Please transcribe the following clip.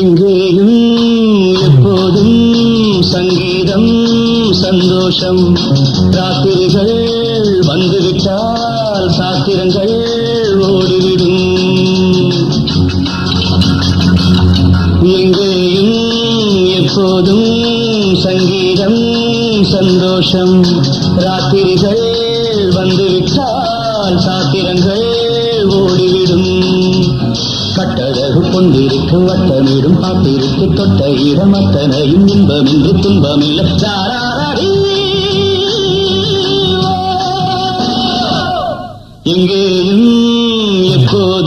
எங்கேயும் எப்போதும் சங்கீதம் சந்தோஷம். ராத்திரிகள் வந்துவிட்டால் சாத்திரங்கள் ஓடிவிடும். எங்கேயும் எப்போதும் சங்கீதம் சந்தோஷம். ராத்திரிகள் வந்துவிட்டால் சாத்திரங்கள் ஓடிவிடும். கட்டழகு கொண்டிருக்கு வட்டமிடும் பாட்டிருக்கு தொட்ட இடம் அத்தனையும் இன்பமின்றி துன்பமில்லை. எங்கேயும் எப்போது